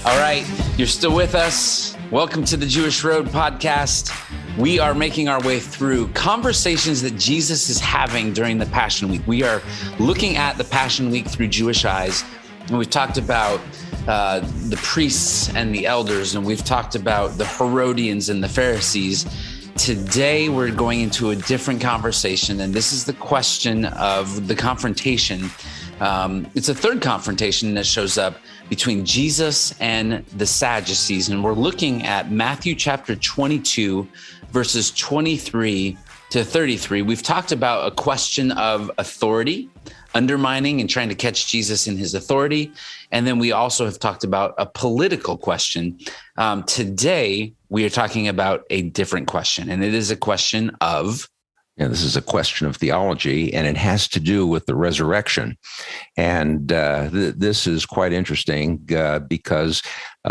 All right, you're still with us. Welcome to the Jewish Road podcast. We are making our way through conversations that Jesus is having during the Passion Week. We are looking at the Passion Week through Jewish eyes, and we've talked about the priests and the elders, and we've talked about the Herodians and the Pharisees. Today, we're going into a different conversation, and this is the question of the confrontation. It's a third confrontation that shows up between Jesus and the Sadducees, and we're looking at Matthew chapter 22, verses 23 to 33. We've talked about a question of authority, undermining and trying to catch Jesus in his authority. And then we also have talked about a political question. Today, we are talking about a different question, and it is a question of... Yeah, this is a question of theology, and it has to do with the resurrection. And this is quite interesting because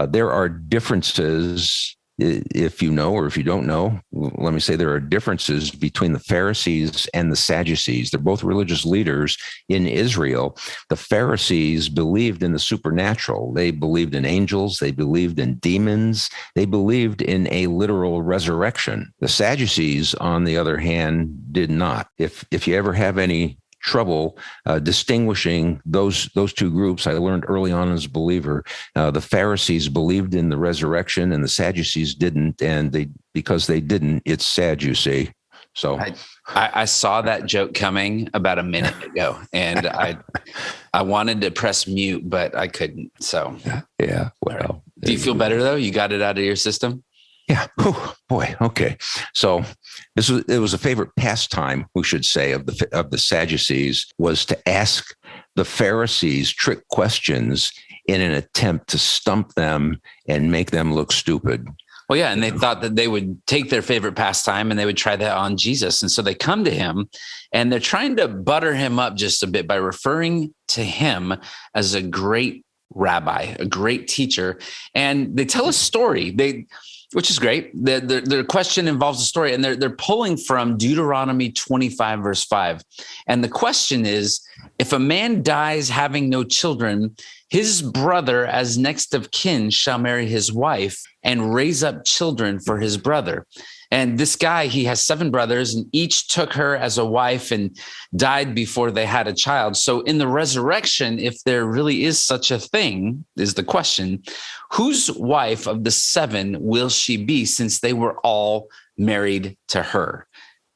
there are differences. If you know or if you don't know, let me say there are differences between the Pharisees and the Sadducees. They're both religious leaders in Israel. The Pharisees believed in the supernatural. They believed in angels. They believed in demons. They believed in a literal resurrection. The Sadducees, on the other hand, did not. If you ever have any trouble distinguishing those two groups, I learned early on as a believer, the Pharisees believed in the resurrection and the Sadducees didn't, and because they didn't, it's sad, you see. So I saw that joke coming about a minute ago, and I wanted to press mute, but I couldn't. So yeah. Well, right. Do you feel better though? You got it out of your system? Yeah. Oh, boy. Okay. So it was a favorite pastime, we should say, of the Sadducees, was to ask the Pharisees trick questions in an attempt to stump them and make them look stupid. Well, yeah. And they thought that they would take their favorite pastime and they would try that on Jesus. And so they come to him and they're trying to butter him up just a bit by referring to him as a great rabbi, a great teacher. And they tell a story. Which is great. Their question involves a story, and they're pulling from Deuteronomy 25, verse 5. And the question is, if a man dies having no children, his brother as next of kin shall marry his wife and raise up children for his brother. And this guy, he has 7 brothers, and each took her as a wife and died before they had a child. So in the resurrection, if there really is such a thing, is the question, whose wife of the 7 will she be, since they were all married to her?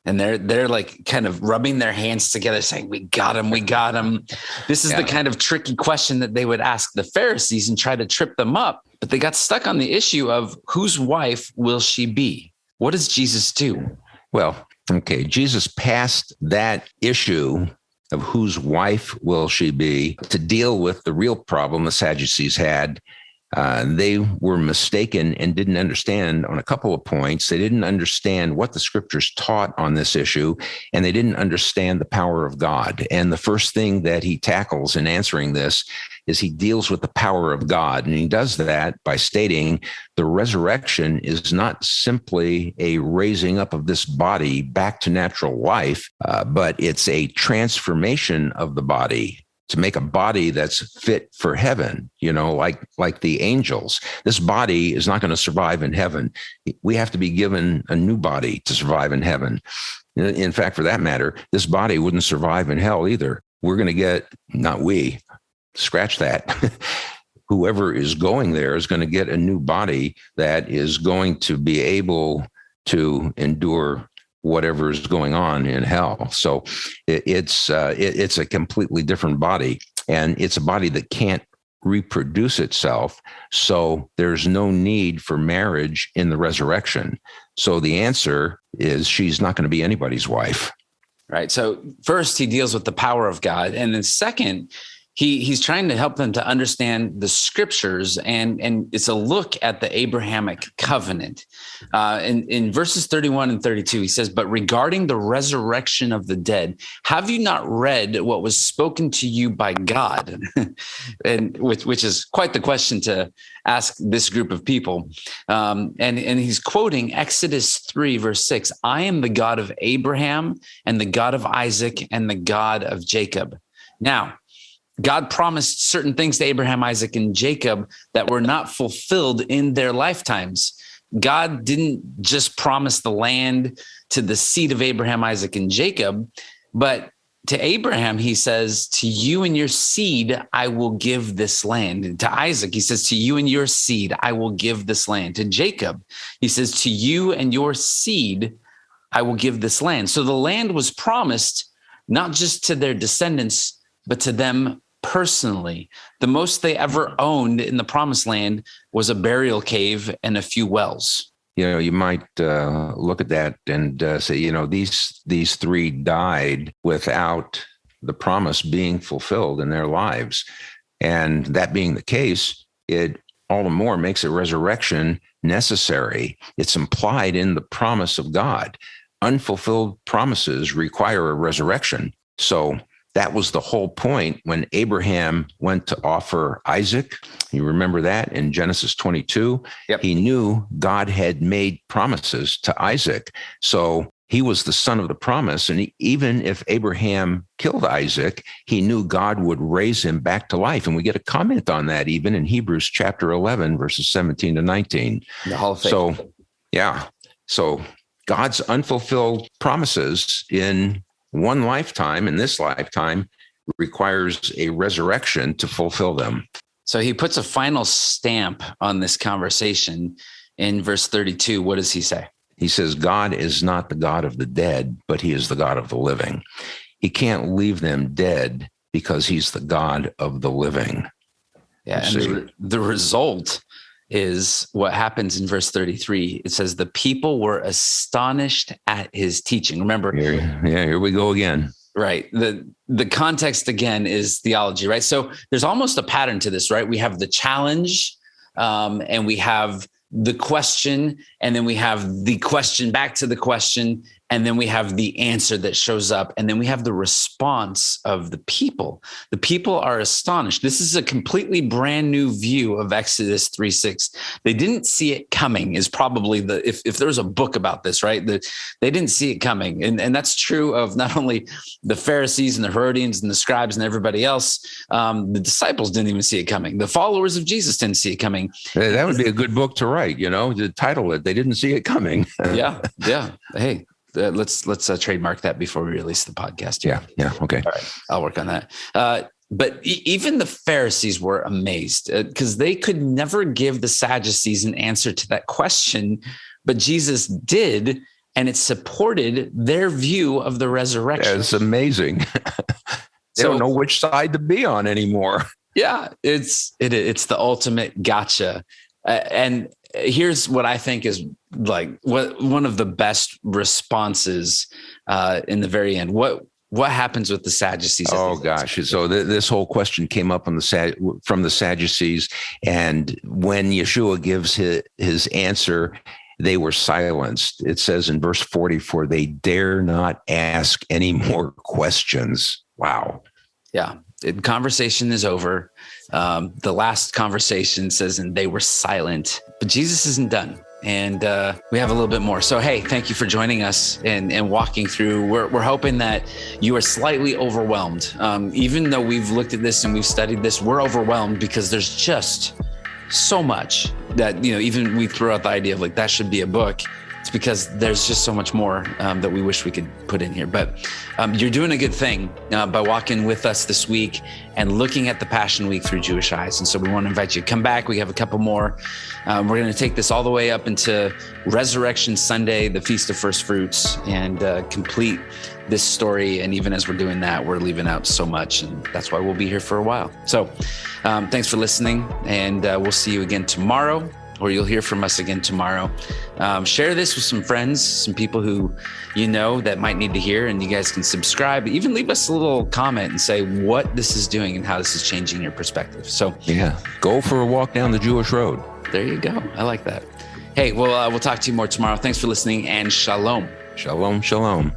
And they're like kind of rubbing their hands together saying, we got him. This is the kind of tricky question that they would ask the Pharisees and try to trip them up. But they got stuck on the issue of whose wife will she be? What does Jesus do? Well, okay, Jesus passed that issue of whose wife will she be to deal with the real problem the Sadducees had. They were mistaken and didn't understand on a couple of points. They didn't understand what the scriptures taught on this issue, and they didn't understand the power of God. And the first thing that he tackles in answering this is he deals with the power of God. And he does that by stating the resurrection is not simply a raising up of this body back to natural life, but it's a transformation of the body to make a body that's fit for heaven, like the angels. This body is not going to survive in heaven. We have to be given a new body to survive in heaven. In fact, for that matter, this body wouldn't survive in hell either. We're going to get, not we, scratch that. Whoever is going there is going to get a new body that is going to be able to endure whatever is going on in hell. So it's a completely different body, and it's a body that can't reproduce itself. So there's no need for marriage in the resurrection. So the answer is she's not going to be anybody's wife. Right. So first, he deals with the power of God. And then second, he's trying to help them to understand the scriptures, and it's a look at the Abrahamic covenant. In verses 31 and 32, he says, but regarding the resurrection of the dead, have you not read what was spoken to you by God? And which is quite the question to ask this group of people. And he's quoting Exodus 3, verse 6, I am the God of Abraham and the God of Isaac and the God of Jacob. Now, God promised certain things to Abraham, Isaac, and Jacob that were not fulfilled in their lifetimes. God didn't just promise the land to the seed of Abraham, Isaac, and Jacob, but to Abraham, he says, to you and your seed, I will give this land. And to Isaac, he says, to you and your seed, I will give this land. To Jacob, he says, to you and your seed, I will give this land. So the land was promised not just to their descendants, but to them personally. The most they ever owned in the promised land was a burial cave and a few wells. You might look at that and say, these three died without the promise being fulfilled in their lives. And that being the case, it all the more makes a resurrection necessary. It's implied in the promise of God. Unfulfilled promises require a resurrection. So that was the whole point when Abraham went to offer Isaac. You remember that in Genesis 22? Yep. He knew God had made promises to Isaac. So he was the son of the promise. And even if Abraham killed Isaac, he knew God would raise him back to life. And we get a comment on that even in Hebrews chapter 11, verses 17 to 19. The Hall of Faith. So, yeah. So God's unfulfilled promises in one lifetime, in this lifetime, requires a resurrection to fulfill them. So he puts a final stamp on this conversation in verse 32. What does he say? He says, God is not the God of the dead, but he is the God of the living. He can't leave them dead because he's the God of the living. Yeah, and the result is what happens in verse 33. It says, the people were astonished at his teaching. Remember? Here we go again. Right. The context again is theology, right? So there's almost a pattern to this, right? We have the challenge and we have the question, and then we have the question back to the question, and then we have the answer that shows up, and then we have the response of the people. The people are astonished. This is a completely brand new view of Exodus 3:6. They didn't see it coming is probably if there's a book about this, right? They didn't see it coming. And that's true of not only the Pharisees and the Herodians and the scribes and everybody else. The disciples didn't even see it coming. The followers of Jesus didn't see it coming. That would be a good book to write, to title it, They Didn't See It Coming. Yeah. Hey, let's trademark that before we release the podcast. Yeah. Okay. All right. I'll work on that. But even the Pharisees were amazed because they could never give the Sadducees an answer to that question, but Jesus did, and it supported their view of the resurrection. It's amazing. They don't know which side to be on anymore. Yeah, it's the ultimate gotcha. And here's what I think is one of the best responses in the very end. What happens with the Sadducees? Oh gosh! So this whole question came up from the Sadducees, and when Yeshua gives his answer, they were silenced. It says in verse 40, "For they dare not ask any more questions." Wow. Yeah. Conversation is over. The last conversation says, and they were silent, but Jesus isn't done. And we have a little bit more. So, hey, thank you for joining us and walking through. We're hoping that you are slightly overwhelmed. Even though we've looked at this and we've studied this, we're overwhelmed because there's just so much that, even we throw out the idea of that should be a book. It's because there's just so much more that we wish we could put in here. But you're doing a good thing by walking with us this week and looking at the Passion Week through Jewish eyes. And so we want to invite you to come back. We have a couple more. We're going to take this all the way up into Resurrection Sunday, the Feast of First Fruits, and complete this story. And even as we're doing that, we're leaving out so much. And that's why we'll be here for a while. So thanks for listening. And we'll see you again tomorrow, or you'll hear from us again tomorrow. Share this with some friends, some people who that might need to hear, and you guys can subscribe. Even leave us a little comment and say what this is doing and how this is changing your perspective. So yeah, go for a walk down the Jewish road. There you go. I like that. Hey, we'll talk to you more tomorrow. Thanks for listening, and shalom. Shalom, shalom.